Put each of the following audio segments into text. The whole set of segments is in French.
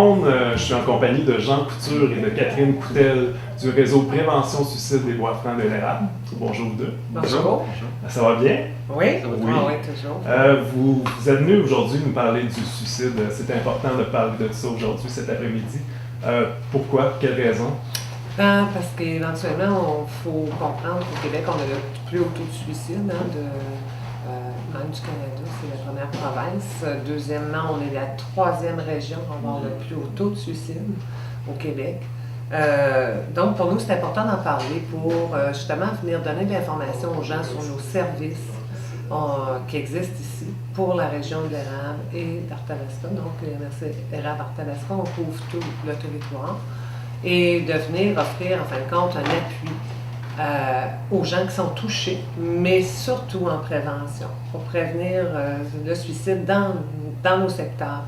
monde, je suis en compagnie de Jean Couture et de Catherine Coutel du réseau Prévention Suicide des Bois-Francs de l'Érable. Bonjour vous deux. Bonjour. Ça va bien? Oui, Oui. Ah, oui, toujours. Vous êtes venus aujourd'hui nous parler du suicide. C'est important de parler de ça aujourd'hui, cet après-midi. Pourquoi? Quelle raison? Parce qu'éventuellement, il faut comprendre qu'au Québec, on a le plus haut taux de suicide même du Canada, c'est la première province. Deuxièmement, on est la troisième région à avoir le plus haut taux de suicide au Québec. Donc, pour nous, c'est important d'en parler pour justement venir donner de l'information aux gens sur nos services qui existent ici pour la région de l'Érable et d'Arthabasca. Donc, MRC Érable-Arthabasca, on couvre tout le territoire. Et de venir offrir, en fin de compte, un appui aux gens qui sont touchés, mais surtout en prévention, pour prévenir le suicide dans nos secteurs,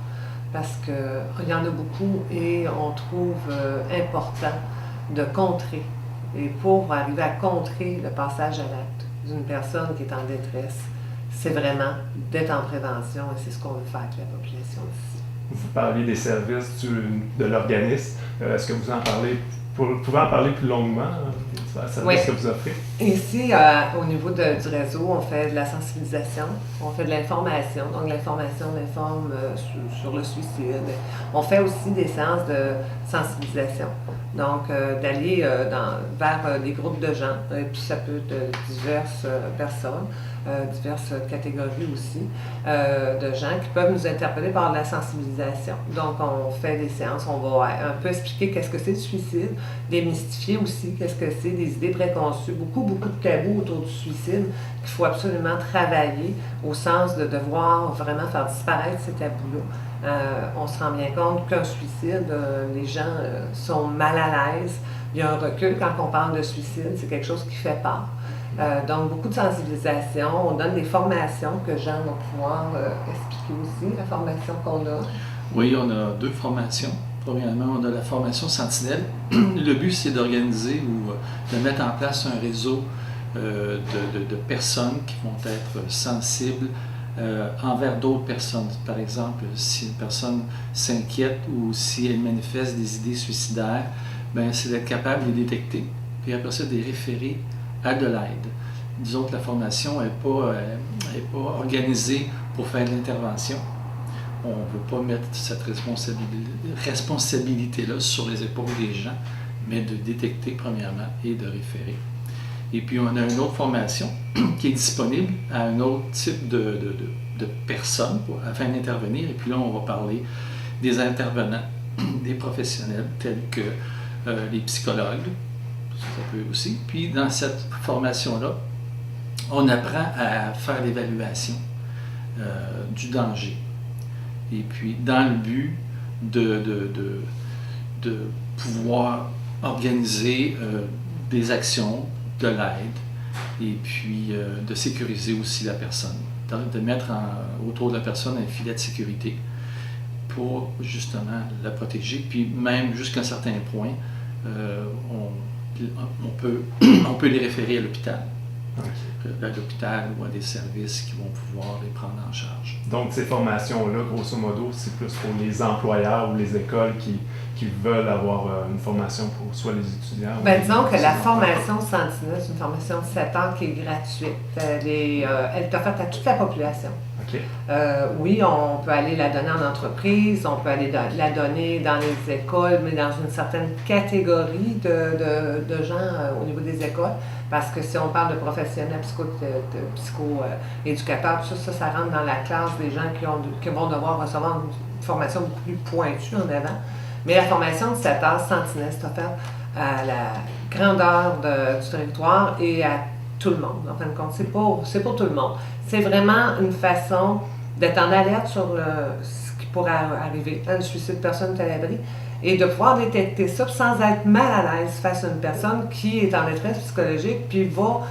parce qu'il y en a beaucoup et on trouve important de contrer. Et pour arriver à contrer le passage à l'acte d'une personne qui est en détresse, c'est vraiment d'être en prévention et c'est ce qu'on veut faire avec la population ici. Vous parlez des services de l'organisme. Est-ce que vous en parlez, vous pouvez en parler plus longuement, service que vous offrez? Ici, au niveau du réseau, on fait de la sensibilisation, on fait de l'information. Donc, l'information, on informe sur le suicide. On fait aussi des séances de sensibilisation. Donc, d'aller vers des groupes de gens, et puis ça peut être de diverses personnes, diverses catégories aussi, de gens qui peuvent nous interpeller par la sensibilisation. Donc, on fait des séances, on va un peu expliquer qu'est-ce que c'est le suicide, démystifier aussi qu'est-ce que c'est, des idées préconçues, beaucoup de tabous autour du suicide qu'il faut absolument travailler au sens de devoir vraiment faire disparaître ces tabous-là. On se rend bien compte qu'un suicide, les gens sont mal à l'aise. Il y a un recul quand on parle de suicide, c'est quelque chose qui fait peur. Donc, beaucoup de sensibilisation. On donne des formations que Jean va pouvoir expliquer aussi, la formation qu'on a. Oui, on a deux formations. Premièrement, on a la formation Sentinelle. Le but, c'est d'organiser ou de mettre en place un réseau de personnes qui vont être sensibles envers d'autres personnes. Par exemple, si une personne s'inquiète ou si elle manifeste des idées suicidaires, ben, c'est d'être capable de les détecter, puis après ça, de les référer à de l'aide. Disons que la formation n'est pas organisée pour faire de l'intervention. On ne veut pas mettre cette responsabilité-là sur les épaules des gens, mais de détecter premièrement et de référer. Et puis, on a une autre formation qui est disponible à un autre type de personnes afin d'intervenir. Et puis là, on va parler des intervenants, des professionnels tels que les psychologues, ça peut aussi. Puis, dans cette formation-là, on apprend à faire l'évaluation du danger. Et puis, dans le but de pouvoir organiser des actions, de l'aide, et puis de sécuriser aussi la personne, de mettre autour de la personne un filet de sécurité pour justement la protéger. Puis même jusqu'à un certain point, on peut les référer à l'hôpital. À l'hôpital ou à des services qui vont pouvoir les prendre en charge. Donc, ces formations-là, grosso modo, c'est plus pour les employeurs ou les écoles qui veulent avoir une formation pour soit les étudiants ou disons que la formation Sentinelle, c'est une formation de 7 ans qui est gratuite. Elle est offerte à toute la population. Okay. Oui, on peut aller la donner en entreprise, on peut aller la donner dans les écoles, mais dans une certaine catégorie de gens au niveau des écoles. Parce que si on parle de professionnels psycho-éducateurs, ça rentre dans la classe des gens qui vont devoir recevoir une formation beaucoup plus pointue en avant. Mais la formation de 7 heures Sentinelle, c'est offert à la grandeur du territoire et à tout le monde. En fin de compte, c'est pour tout le monde. C'est vraiment une façon d'être en alerte sur ce qui pourrait arriver. Un suicide, personne n'est à l'abri. Et de pouvoir détecter ça sans être mal à l'aise face à une personne qui est en détresse psychologique, puis va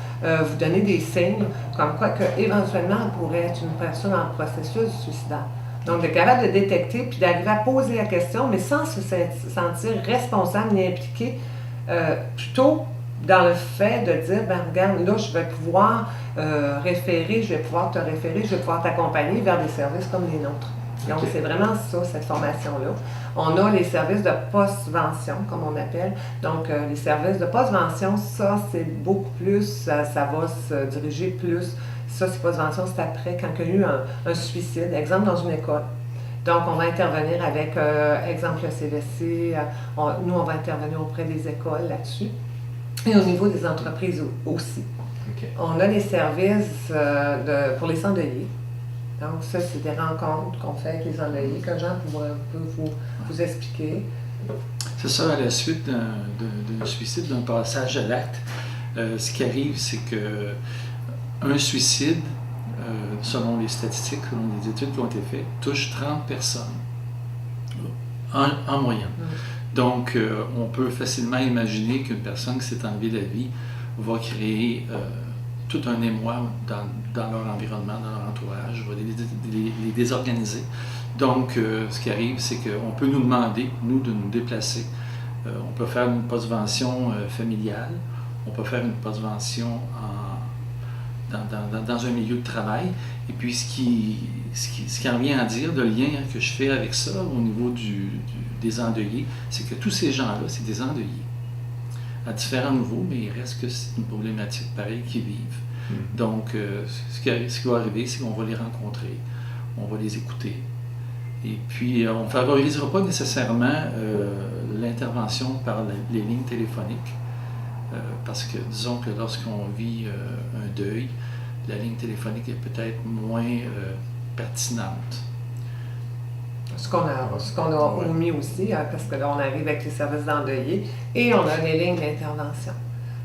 vous donner des signes comme quoi qu'éventuellement elle pourrait être une personne en processus suicidaire. Donc, d'être capable de détecter, puis d'arriver à poser la question, mais sans se sentir responsable ni impliqué, plutôt dans le fait de dire, regarde, là, je vais pouvoir référer, je vais pouvoir te référer, je vais pouvoir t'accompagner vers des services comme les nôtres. Donc, OK. c'est vraiment ça, cette formation-là. On a les services de postvention, comme on appelle. Donc, les services de postvention, ça, c'est beaucoup plus, ça va se diriger plus. Ça, c'est postvention, c'est après, quand il y a eu un suicide, exemple dans une école. Donc, on va intervenir avec, exemple, le CVC. Nous, on va intervenir auprès des écoles là-dessus. Et au niveau des entreprises aussi. OK. On a les services pour les endeuillés. Donc, ça, c'est des rencontres qu'on fait avec les endeuillés que Jean peut vous expliquer. C'est ça, à la suite d'un suicide, d'un passage à l'acte, ce qui arrive, c'est que un suicide, selon les statistiques, selon les études qui ont été faites, touche 30 personnes en moyenne. Donc, on peut facilement imaginer qu'une personne qui s'est enlevée la vie va créer tout un émoi dans leur environnement, dans leur entourage, va les désorganiser. Donc, ce qui arrive, c'est qu'on peut nous demander, nous, de nous déplacer. On peut faire une postvention familiale, on peut faire une postvention dans un milieu de travail. Et puis, ce qui en vient à dire, le lien que je fais avec ça au niveau des endeuillés, c'est que tous ces gens-là, c'est des endeuillés. À différents niveaux, mais il reste que c'est une problématique pareille qu'ils vivent. Donc, ce qui va arriver, c'est qu'on va les rencontrer, on va les écouter. Et puis, on ne favorisera pas nécessairement l'intervention par les lignes téléphoniques, parce que disons que lorsqu'on vit un deuil, la ligne téléphonique est peut-être moins pertinente. Ce qu'on a omis aussi, parce que là, on arrive avec les services d'endeuillés et on a les lignes d'intervention.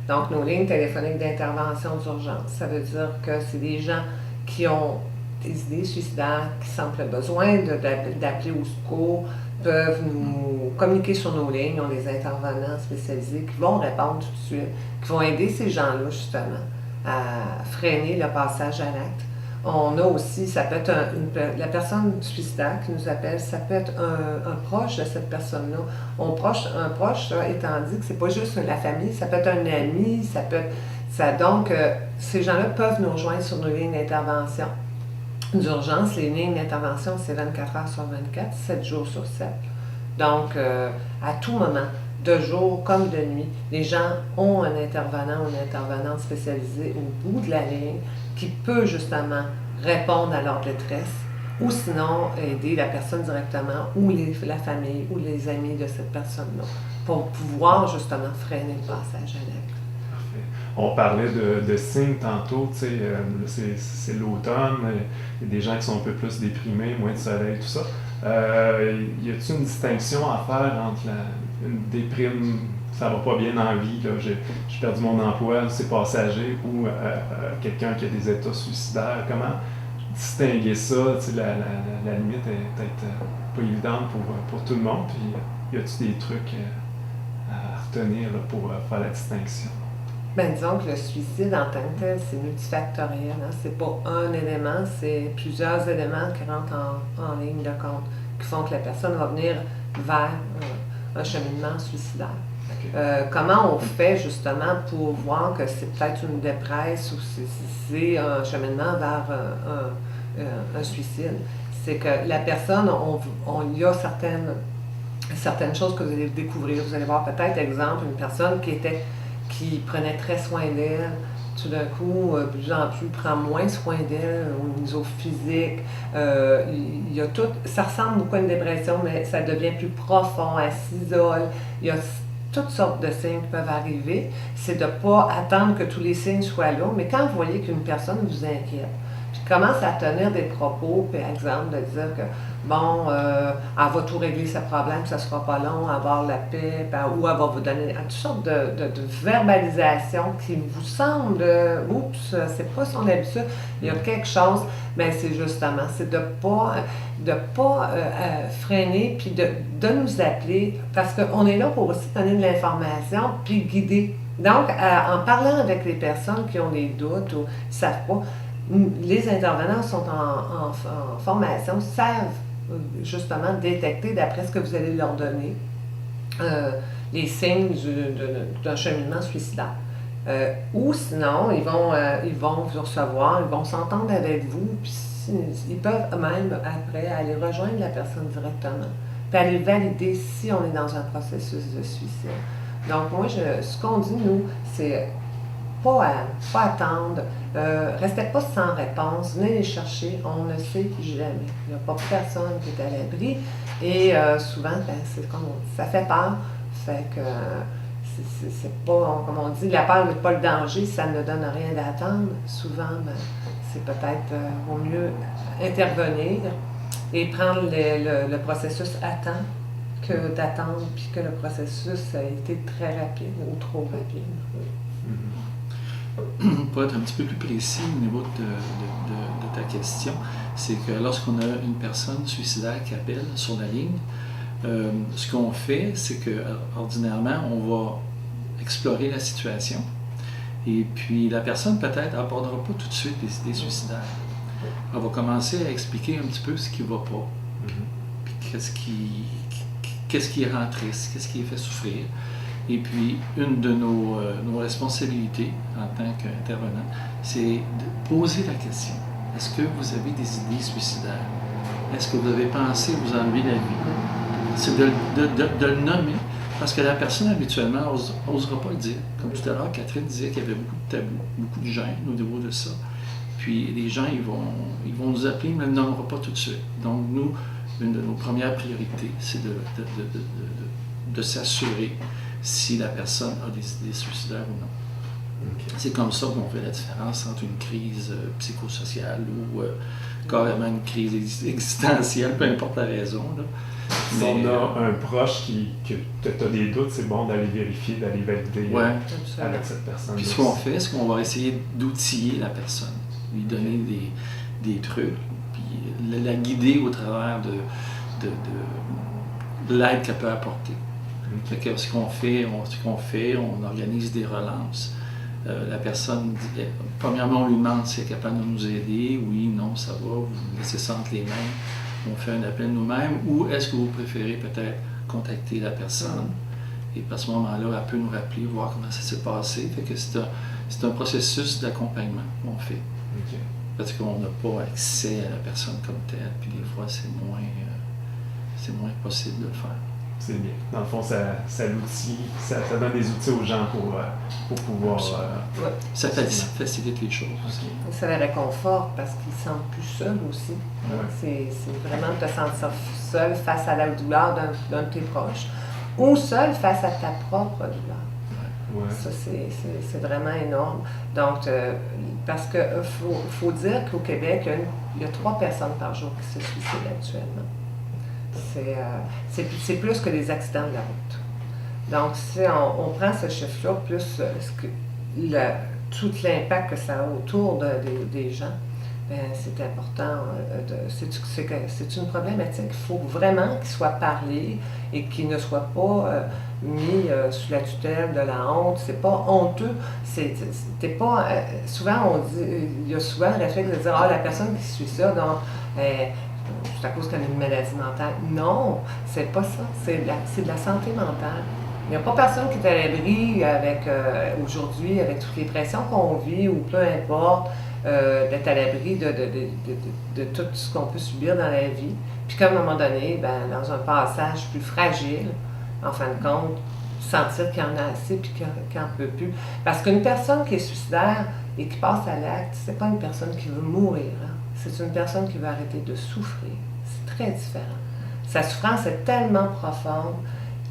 Donc, nos lignes téléphoniques d'intervention d'urgence, ça veut dire que c'est des gens qui ont des idées suicidaires, qui sentent le besoin d'appeler au secours, peuvent nous communiquer sur nos lignes. On a des intervenants spécialisés qui vont répondre tout de suite, qui vont aider ces gens-là, justement, à freiner le passage à l'acte. On a aussi, ça peut être la personne suicidaire qui nous appelle, ça peut être un proche de cette personne-là. Un proche, étant dit que c'est pas juste la famille, ça peut être un ami, ça peut être... Donc, ces gens-là peuvent nous rejoindre sur nos lignes d'intervention d'urgence. Les lignes d'intervention, c'est 24 heures sur 24, 7 jours sur 7. Donc, à tout moment, de jour comme de nuit, les gens ont un intervenant ou une intervenante spécialisée au bout de la ligne qui peut justement répondre à leur détresse ou sinon aider la personne directement ou la famille ou les amis de cette personne-là pour pouvoir justement freiner le passage à l'acte. Parfait. On parlait de signes tantôt, tu sais, c'est l'automne, il y a des gens qui sont un peu plus déprimés, moins de soleil, tout ça. Y a-t-il une distinction à faire entre une déprime, ça va pas bien dans la vie, là, j'ai perdu mon emploi, c'est passager, ou quelqu'un qui a des états suicidaires? Comment distinguer ça? La limite est peut-être pas évidente pour tout le monde, puis y a-t-il des trucs à retenir là, pour faire la distinction? Bien, disons que le suicide en tant que tel, c'est multifactoriel. Hein? C'est pas un élément, c'est plusieurs éléments qui rentrent en ligne de compte, qui font que la personne va venir vers un cheminement suicidaire. Okay. Comment on fait justement pour voir que c'est peut-être une dépresse ou c'est un cheminement vers un suicide? C'est que la personne, il y a certaines choses que vous allez découvrir. Vous allez voir peut-être, exemple, une personne qui prenait très soin d'elle, tout d'un coup, de plus en plus, prend moins soin d'elle au niveau physique. Il y a tout, ça ressemble beaucoup à une dépression, mais ça devient plus profond, elle s'isole. Il y a toutes sortes de signes qui peuvent arriver. C'est de ne pas attendre que tous les signes soient là, mais quand vous voyez qu'une personne vous inquiète, puis commence à tenir des propos, par exemple, de dire que, bon, elle va tout régler ses problèmes, ça ne sera pas long, elle va avoir la paix, ou elle va vous donner toutes sortes de verbalisation qui vous semble, oups, c'est pas son habitude, il y a quelque chose, mais c'est justement, c'est de pas freiner, puis de nous appeler, parce qu'on est là pour aussi donner de l'information, puis guider. Donc, en parlant avec les personnes qui ont des doutes ou ne savent pas, les intervenants sont en formation, savent justement détecter, d'après ce que vous allez leur donner, les signes d'un cheminement suicidaire. Ou sinon, ils vont vous recevoir, ils vont s'entendre avec vous, puis ils peuvent même, après, aller rejoindre la personne directement, puis aller valider si on est dans un processus de suicide. Donc, moi, ce qu'on dit, nous, c'est pas attendre, restez pas sans réponse, venez les chercher, on ne sait jamais. Il n'y a pas personne qui est à l'abri. Et souvent, c'est comme ça fait peur. Fait que c'est pas, comme on dit, la peur n'est pas le danger, ça ne donne rien d'attendre. Souvent, c'est peut-être au mieux intervenir et prendre le processus à temps que d'attendre puis que le processus a été très rapide ou trop rapide. Pour être un petit peu plus précis au niveau de ta question, c'est que lorsqu'on a une personne suicidaire qui appelle sur la ligne, ce qu'on fait, c'est que ordinairement, on va explorer la situation et puis la personne peut-être n'abordera pas tout de suite les idées suicidaires. Elle va commencer à expliquer un petit peu ce qui ne va pas, puis qu'est-ce qui rend triste, qu'est-ce qui fait souffrir. Et puis, une de nos responsabilités en tant qu'intervenant, c'est de poser la question. Est-ce que vous avez des idées suicidaires? Est-ce que vous avez pensé vous enlever la vie? C'est de le nommer, parce que la personne, habituellement, n'osera pas le dire. Comme tout à l'heure, Catherine disait qu'il y avait beaucoup de tabous, beaucoup de gêne au niveau de ça. Puis, les gens, ils vont nous appeler, mais ils ne le nommeront pas tout de suite. Donc, nous, une de nos premières priorités, c'est de s'assurer si la personne a des idées suicidaires ou non. Okay. C'est comme ça qu'on fait la différence entre une crise psychosociale ou carrément une crise existentielle, peu importe la raison. Là. Si on a un proche que tu as des doutes, c'est bon d'aller vérifier, d'aller valider avec cette personne. Puis ce qu'on fait, c'est qu'on va essayer d'outiller la personne, lui donner des trucs, puis la guider au travers de l'aide qu'elle peut apporter. Fait que ce qu'on fait, on organise des relances. La personne, premièrement, on lui demande si elle est capable de nous aider. Oui, non, ça va, vous laissez ça entre les mains. On fait un appel nous-mêmes. Ou est-ce que vous préférez peut-être contacter la personne? Et à ce moment-là, elle peut nous rappeler, voir comment ça s'est passé. Fait que c'est un processus d'accompagnement qu'on fait. Okay. Parce qu'on n'a pas accès à la personne comme telle. Puis des fois, c'est moins possible de le faire. C'est bien. Dans le fond, ça l'outil, ça donne des outils aux gens pour pouvoir... ça facilite les choses. Okay. Ça les réconforte parce qu'ils se sentent plus seuls aussi. Ouais. C'est vraiment de te sentir seul face à la douleur d'un de tes proches ou seul face à ta propre douleur. Ouais. Ça, c'est vraiment énorme. Donc, parce qu'il faut dire qu'au Québec, il y a 3 personnes par jour qui se suicident actuellement. C'est plus que des accidents de la route. Donc, si on prend ce chiffre-là, plus tout l'impact que ça a autour des gens, ben, c'est important. C'est une problématique. Il faut vraiment qu'il soit parlé et qu'il ne soit pas mis sous la tutelle de la honte. C'est pas honteux. C'était pas... souvent, on dit... Il y a souvent le réflexe de dire « Ah, la personne qui suit ça, donc... c'est à cause qu'elle a une maladie mentale. » Non, c'est pas ça. C'est de la santé mentale. Il n'y a pas personne qui est à l'abri aujourd'hui, avec toutes les pressions qu'on vit, ou peu importe, d'être à l'abri de tout ce qu'on peut subir dans la vie. Puis qu'à un moment donné, ben, dans un passage plus fragile, en fin de compte, sentir qu'il y en a assez puis qu'il n'en peut plus. Parce qu'une personne qui est suicidaire et qui passe à l'acte, c'est pas une personne qui veut mourir. Hein? C'est une personne qui veut arrêter de souffrir. C'est très différent. Sa souffrance est tellement profonde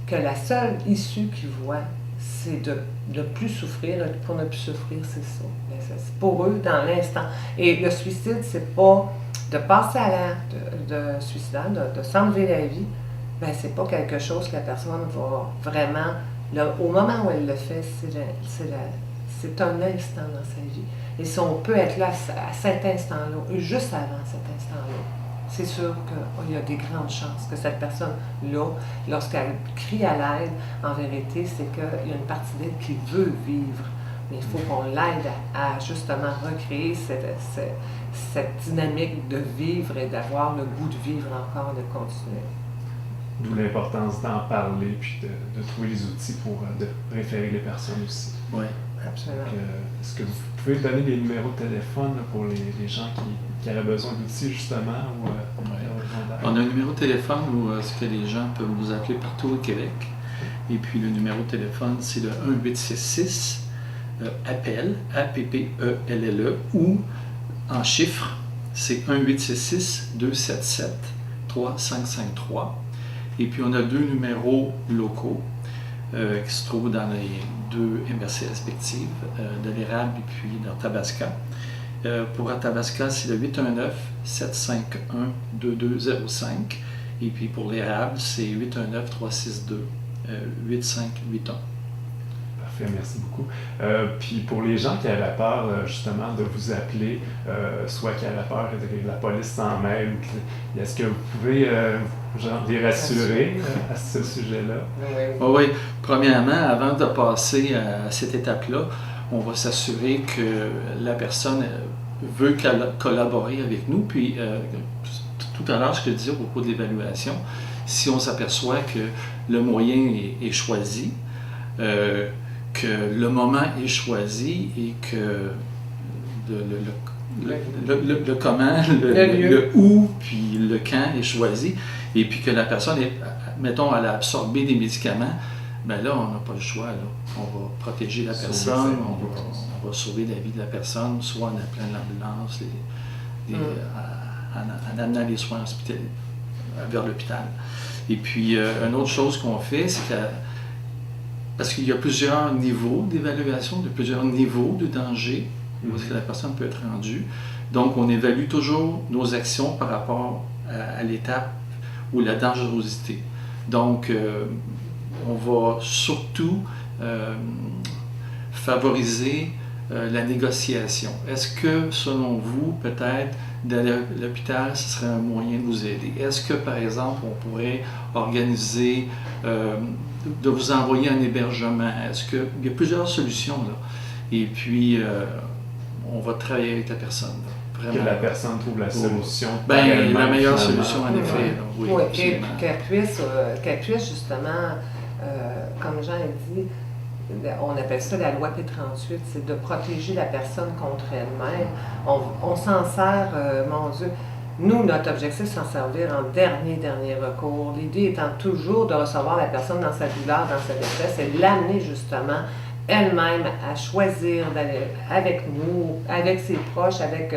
que la seule issue qu'il voit, c'est de ne plus souffrir. Pour ne plus souffrir, c'est ça. C'est pour eux, dans l'instant. Et le suicide, c'est pas de passer à l'acte de suicidaire, de s'enlever la vie. Ben, c'est pas quelque chose que la personne va vraiment... au moment où elle le fait, c'est un instant dans sa vie. Et si on peut être là à cet instant-là, juste avant cet instant-là, c'est sûr qu'il y a des grandes chances que cette personne-là, lorsqu'elle crie à l'aide, en vérité, c'est qu'il y a une partie d'elle qui veut vivre. Mais il faut qu'on l'aide à justement recréer cette dynamique de vivre et d'avoir le goût de vivre encore, de continuer. D'où l'importance d'en parler, puis de trouver les outils pour de référer les personnes aussi. Oui. Absolument. Donc, est-ce que vous pouvez donner des numéros de téléphone là, pour les gens qui auraient besoin d'outils, justement? Ou, on a un numéro de téléphone où ce que les gens peuvent nous appeler partout au Québec. Et puis le numéro de téléphone, c'est le 1-866 appel, APPELLE, ou en chiffres, c'est 1-866-277-3553. Et puis on a 2 numéros locaux qui se trouvent dans les 2 MRC respectives, de l'Érable et puis d'Arthabasca. Pour Arthabasca, c'est le 819-751-2205. Et puis pour l'Érable, c'est 819-362-8581. Parfait, merci beaucoup. Puis pour les gens qui avaient peur justement de vous appeler, soit qui avaient peur que la police s'en mêle, est-ce que vous pouvez les rassurer à ce sujet-là? Oui. Premièrement, avant de passer à cette étape-là, on va s'assurer que la personne veut collaborer avec nous. Puis tout à l'heure, ce que je disais au propos de l'évaluation, si on s'aperçoit que le moyen est choisi, que le moment est choisi et que le comment, le où, puis le quand est choisi, et puis que la personne est, mettons, elle a absorbé des médicaments, bien là, on n'a pas le choix. Là. On va protéger la personne, on va sauver la vie de la personne, soit en appelant l'ambulance, en amenant les soins vers l'hôpital. Et puis, une autre chose qu'on fait, c'est que parce qu'il y a plusieurs niveaux d'évaluation, plusieurs niveaux de danger où est-ce que la personne peut être rendue. Donc, on évalue toujours nos actions par rapport à l'étape ou la dangerosité. Donc, on va surtout favoriser la négociation. Est-ce que, selon vous, peut-être, d'aller à l'hôpital, ce serait un moyen de vous aider? Est-ce que, par exemple, on pourrait organiser de vous envoyer un hébergement? Est-ce qu'il y a plusieurs solutions, là? Et puis, on va travailler avec la personne. Là. Vraiment. Que la personne trouve la solution. Bien, la meilleure solution, en effet. Là. Oui, qu'elle puisse justement, comme Jean a dit, on appelle ça la loi P38, c'est de protéger la personne contre elle-même. On s'en sert, mon Dieu. Nous, notre objectif, c'est s'en servir en dernier recours. L'idée étant toujours de recevoir la personne dans sa douleur, dans sa détresse, et l'amener justement elle-même à choisir d'aller avec nous, avec ses proches, avec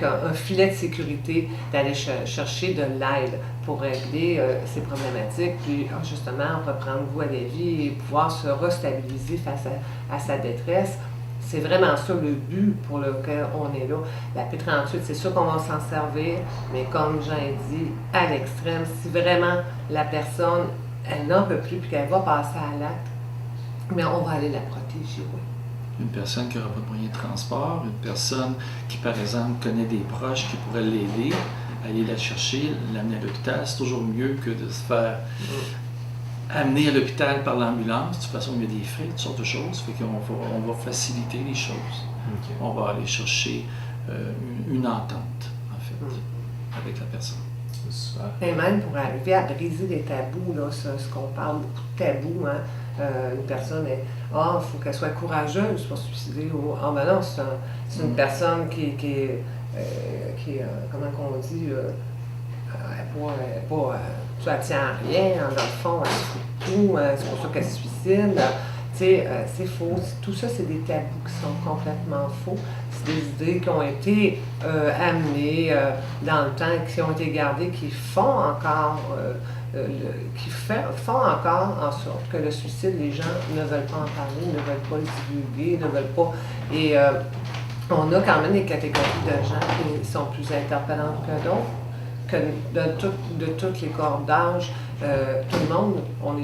un filet de sécurité, d'aller chercher de l'aide pour régler ses problématiques, puis justement reprendre goût à la vie et pouvoir se restabiliser face à sa détresse. C'est vraiment ça le but pour lequel on est là. La P38, c'est sûr qu'on va s'en servir, mais comme Jean a dit, à l'extrême, si vraiment la personne, elle n'en peut plus puis qu'elle va passer à l'acte, mais on va aller la protéger, oui. Une personne qui n'aura pas de moyen de transport, une personne qui, par exemple, connaît des proches qui pourraient l'aider, aller la chercher, l'amener à l'hôpital, c'est toujours mieux que de se faire amener à l'hôpital par l'ambulance. De toute façon, il y a des frais, toutes sortes de choses, fait qu'on va faciliter les choses. Okay. On va aller chercher une entente, en fait, avec la personne. Super. Et même pour arriver à briser des tabous, là, ce qu'on parle beaucoup de tabous, hein. Une personne est il faut qu'elle soit courageuse pour se suicider, ou ben non, c'est une personne qui est comment qu'on dit, elle tient à rien, dans le fond, elle se fout de tout, c'est pour ça qu'elle se suicide. C'est faux. Tout ça, c'est des tabous qui sont complètement faux. C'est des idées qui ont été amenées dans le temps, qui ont été gardées, qui font encore en sorte que le suicide, les gens ne veulent pas en parler, ne veulent pas le divulguer, ne veulent pas. Et on a quand même des catégories de gens qui sont plus interpellantes que d'autres, que de toutes les cordes d'âge. Tout le monde, on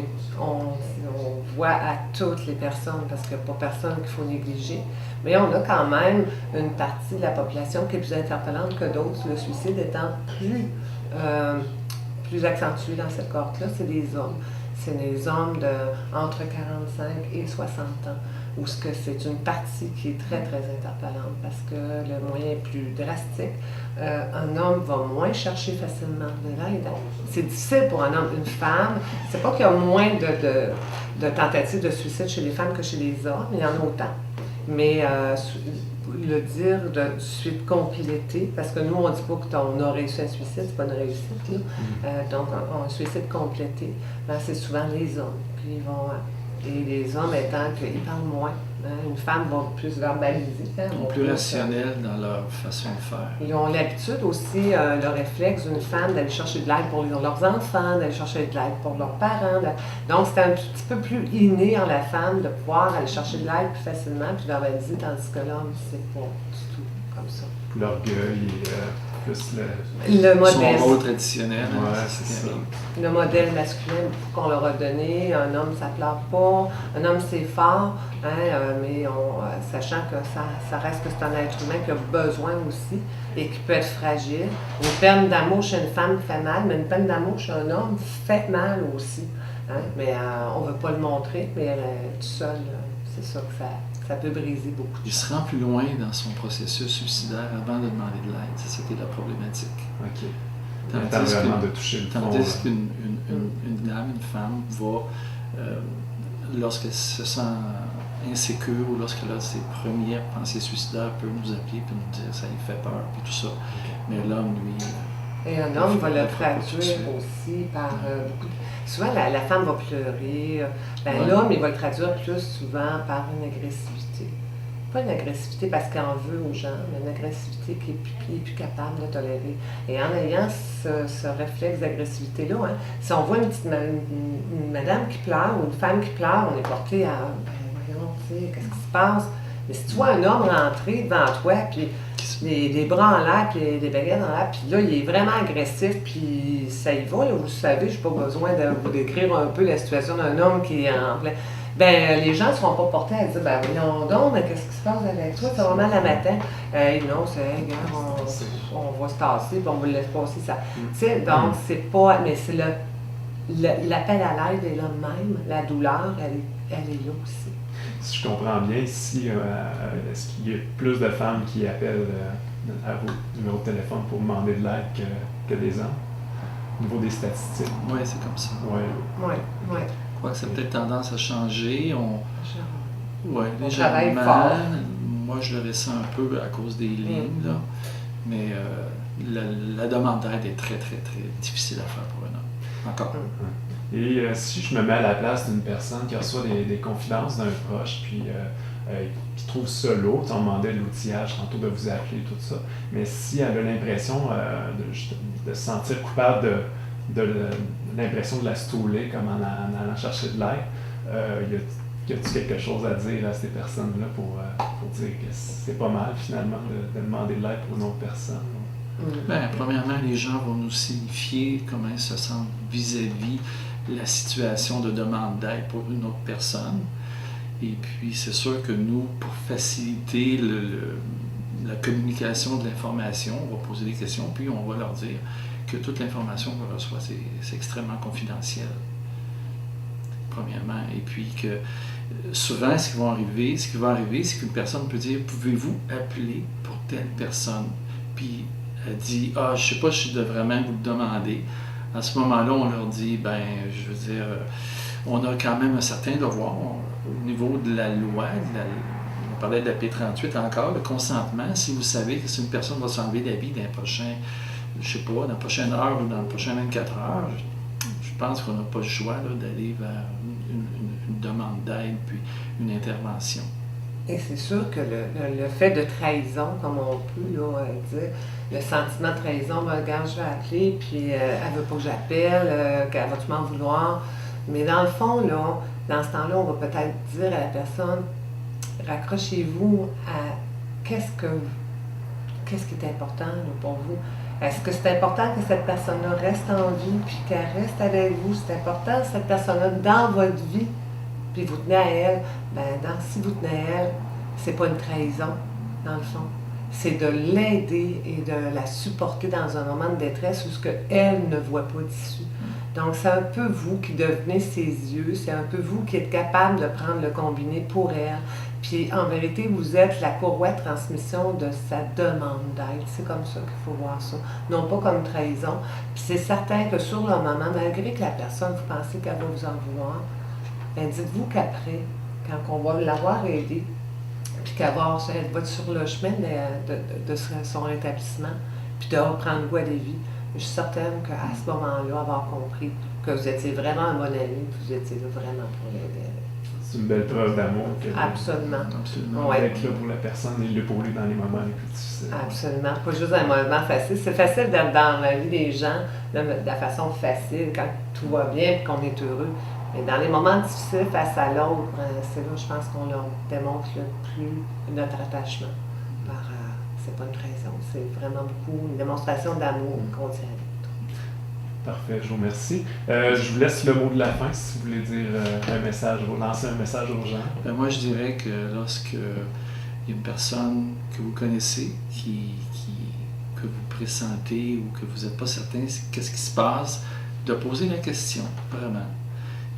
voit à toutes les personnes, parce qu'il n'y a pas personne qu'il faut négliger. Mais on a quand même une partie de la population qui est plus interpellante que d'autres, le suicide étant plus accentué dans cette cohorte-là, c'est des hommes. c'est les hommes entre 45 et 60 ans, où ce que c'est une partie qui est très, très interpellante parce que le moyen est plus drastique. Un homme va moins chercher facilement de l'aide. C'est difficile pour un homme. Une femme, c'est pas qu'il y a moins de tentatives de suicide chez les femmes que chez les hommes, il y en a autant. Mais le dire de suite complété, parce que nous, on ne dit pas qu'on a réussi un suicide, c'est pas une réussite. Donc, un suicide complété, ben, c'est souvent les hommes. Puis ils vont, et les hommes étant qu'ils parlent moins. Hein, une femme va plus verbaliser. Hein, Ils sont plus rationnels dans leur façon de faire. Ils ont l'habitude aussi, le réflexe d'une femme d'aller chercher de l'aide pour leurs enfants, d'aller chercher de l'aide pour leurs parents. Donc, c'est un petit peu plus inné en la femme de pouvoir aller chercher de l'aide plus facilement puis verbaliser, tandis que l'homme, c'est pas du tout comme ça. L'orgueil et plus le modèle. Son rôle traditionnel. Ouais, c'est ça. Le modèle masculin qu'on leur a donné, un homme ça pleure pas, un homme c'est fort, hein, mais sachant que ça reste que c'est un être humain qui a besoin aussi et qui peut être fragile. Une peine d'amour chez une femme fait mal, mais une peine d'amour chez un homme fait mal aussi. Hein, mais on ne veut pas le montrer, mais tout seul, c'est ça que ça peut briser beaucoup. Il se rend plus loin dans son processus suicidaire avant de demander de l'aide. C'était la problématique. OK. Tandis vraiment de toucher le fond. Tandis qu'une dame, une femme, va, lorsqu'elle se sent insécure ou lorsqu'elle a ses premières pensées suicidaires, peut nous appeler et nous dire ça lui fait peur et tout ça. Okay. Mais l'homme, lui... Et un homme va le traduire aussi par beaucoup de... Souvent, la femme va pleurer. Ben, ouais. L'homme, il va le traduire plus souvent par une agressivité. Pas une agressivité parce qu'il en veut aux gens, mais une agressivité qui est plus capable de tolérer. Et en ayant ce réflexe d'agressivité-là, hein, si on voit une madame qui pleure ou une femme qui pleure, on est porté à ben, voyons, tu sais, qu'est-ce qui se passe? Mais si tu vois un homme rentrer devant toi, puis les bras en l'air, puis des baguettes en l'air, puis là, il est vraiment agressif, puis ça y va, là, vous savez, je n'ai pas besoin de vous décrire un peu la situation d'un homme qui est en plein... Ben, les gens ne seront pas portés à dire, ben voyons donc, mais qu'est-ce qui se passe avec toi? Ça va mal à matin. Non, c'est, regarde, on va se tasser, puis on va le laisser passer ça. Tu sais, donc, c'est pas... Mais c'est l'appel à l'aide est là même, la douleur, elle est là aussi. Si je comprends bien, ici, est-ce qu'il y a plus de femmes qui appellent à vos numéros de téléphone pour demander de l'aide que des hommes, au niveau des statistiques? Oui, c'est comme ça. Oui. Je crois que ça a peut-être tendance à changer. Oui, légèrement. Fort. Moi, je le ressens un peu à cause des lignes, là. Mais la demande d'aide est très, très, très difficile à faire pour un homme. Encore. Et si je me mets à la place d'une personne qui reçoit des confidences d'un proche, puis qui trouve ça lourd, on demandait l'outillage tantôt de vous appeler, tout ça, mais si elle a l'impression de se sentir coupable de l'impression de la stouler comme en allant chercher de l'aide, y a-t-il quelque chose à dire à ces personnes-là pour dire que c'est pas mal finalement de demander de l'aide pour une autre personne? Bien, premièrement, les gens vont nous signifier comment ils se sentent vis-à-vis la situation de demande d'aide pour une autre personne. Et puis, c'est sûr que nous, pour faciliter la communication de l'information, on va poser des questions, puis on va leur dire que toute l'information qu'on reçoit, c'est extrêmement confidentiel, premièrement. Et puis que souvent, ce qui va arriver, c'est qu'une personne peut dire « Pouvez-vous appeler pour telle personne? » Puis elle dit « Ah, je ne sais pas si je devrais vraiment vous le demander. » À ce moment-là, on leur dit, ben, je veux dire, on a quand même un certain devoir au niveau de la loi, on parlait de la P38 encore, le consentement. Si vous savez que si une personne va s'enlever la vie dans les prochains, je sais pas, dans la prochaine heure ou dans les prochaines 24 heures, je pense qu'on n'a pas le choix là, d'aller vers une demande d'aide puis une intervention. Et c'est sûr que le fait de trahison, comme on peut là, dire, le sentiment de trahison, ben, regarde, je vais appeler, puis elle veut pas que j'appelle, qu'elle va tout m'en vouloir. Mais dans le fond, là, dans ce temps-là, on va peut-être dire à la personne, raccrochez-vous à qu'est-ce qui est important là, pour vous. Est-ce que c'est important que cette personne-là reste en vie, puis qu'elle reste avec vous? C'est important, cette personne-là, dans votre vie, puis vous tenez à elle, ben si vous tenez à elle, c'est pas une trahison, dans le fond. c'est de l'aider et de la supporter dans un moment de détresse où ce qu'elle ne voit pas d'issue. Donc, c'est un peu vous qui devenez ses yeux, c'est un peu vous qui êtes capable de prendre le combiné pour elle. Puis, en vérité, vous êtes la courroie de transmission de sa demande d'aide. C'est comme ça qu'il faut voir ça. Non pas comme trahison. Puis, c'est certain que sur le moment, malgré que la personne, vous pensez qu'elle va vous en vouloir, bien, dites-vous qu'après, quand on va l'avoir aidé, puis qu'elle va être sur le chemin de son rétablissement, puis de reprendre goût à la vie, je suis certaine qu'à ce moment-là, avoir compris que vous étiez vraiment un bon ami, que vous étiez là vraiment pour l'aider. C'est une belle preuve d'amour. Absolument. Absolument. Ouais. Être là pour la personne et là pour lui dans les moments les plus difficiles. Absolument. Pas juste un moment facile. C'est facile d'être dans la vie des gens de la façon facile, quand tout va bien et qu'on est heureux. Mais dans les moments difficiles face à l'autre, c'est là, je pense qu'on leur démontre le plus notre attachement. C'est pas une trahison, c'est vraiment beaucoup une démonstration d'amour qu'on tient à l'autre. Parfait, je vous remercie. Je vous laisse le mot de la fin si vous voulez dire un message, lancer un message aux gens. Ben moi, je dirais que lorsque il y a une personne que vous connaissez que vous pressentez ou que vous n'êtes pas certain qu'est-ce qui se passe, de poser la question, vraiment.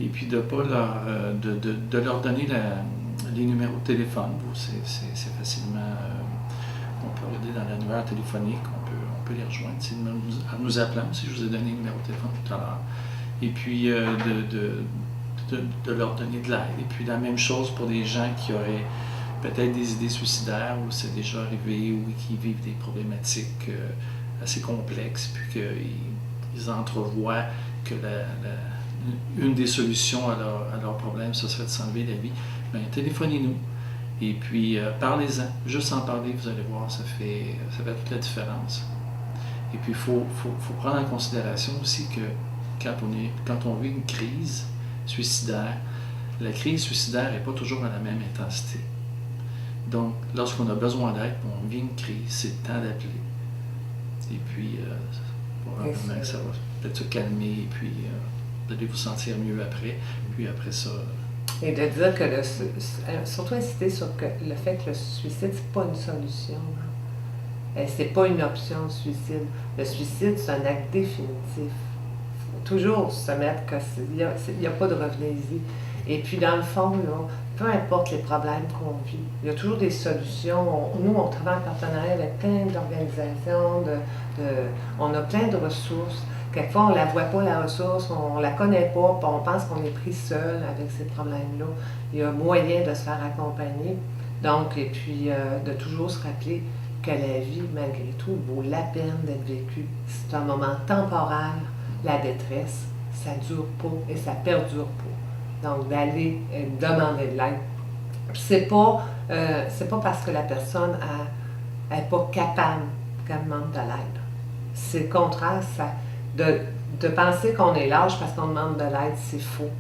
Et puis de pas leur donner les numéros de téléphone. C'est facilement... on peut regarder dans l'annuaire téléphonique, on peut les rejoindre. C'est en nous appelant, si je vous ai donné le numéro de téléphone tout à l'heure. Et puis de leur donner de l'aide. Et puis la même chose pour des gens qui auraient peut-être des idées suicidaires ou c'est déjà arrivé ou qui vivent des problématiques assez complexes, puis qu'ils entrevoient que une des solutions à leur problème, ce serait de s'enlever la vie. Bien, téléphonez-nous. Et puis, parlez-en. Juste en parler, vous allez voir, ça fait toute la différence. Et puis, il faut prendre en considération aussi que quand on vit une crise suicidaire, la crise suicidaire n'est pas toujours à la même intensité. Donc, lorsqu'on a besoin d'aide, on vit une crise, c'est le temps d'appeler. Et puis, probablement ça va peut-être se calmer, et puis vous allez vous sentir mieux après. Puis après ça... Et de dire que, surtout insister sur le fait que le suicide, c'est pas une solution. C'est pas une option, le suicide. Le suicide, c'est un acte définitif. Il faut toujours se mettre qu'il n'y a pas de revenez-y. Et puis, dans le fond, là, peu importe les problèmes qu'on vit, il y a toujours des solutions. Nous, on travaille en partenariat avec plein d'organisations, on a plein de ressources. Quelquefois, on ne la voit pas, la ressource, on ne la connaît pas, puis on pense qu'on est pris seul avec ces problèmes-là. Il y a moyen de se faire accompagner. Donc, et puis, de toujours se rappeler que la vie, malgré tout, vaut la peine d'être vécue. C'est un moment temporaire, la détresse, ça ne dure pas et ça ne perdure pas. Donc, d'aller demander de l'aide. C'est pas parce que la personne n'est pas capable qu'elle demande de l'aide. C'est le contraire, de penser qu'on est lâche parce qu'on demande de l'aide, c'est faux.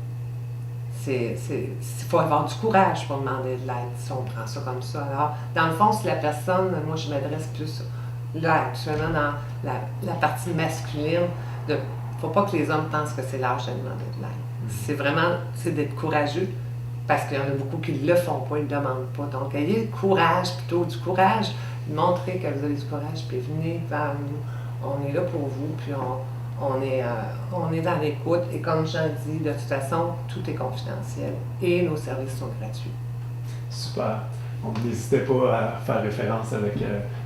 Il faut avoir du courage pour demander de l'aide, si on prend ça comme ça. Alors, dans le fond, si la personne, moi je m'adresse plus là, actuellement dans la partie masculine, il ne faut pas que les hommes pensent que c'est lâche de demander de l'aide. C'est vraiment d'être courageux, parce qu'il y en a beaucoup qui ne le font pas, ils ne demandent pas. Donc, ayez le courage, plutôt du courage, montrez que vous avez du courage, puis venez vers nous. On est là pour vous, puis on est dans l'écoute. Et comme j'en dis, de toute façon, tout est confidentiel et nos services sont gratuits. Super. Donc, n'hésitez pas à faire référence avec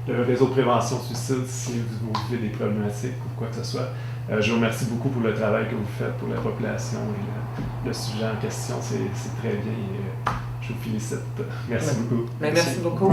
le réseau Prévention Suicide si vous vivez des problématiques ou quoi que ce soit. Je vous remercie beaucoup pour le travail que vous faites pour la population et le sujet en question. C'est très bien et je vous félicite. Merci beaucoup. Merci beaucoup.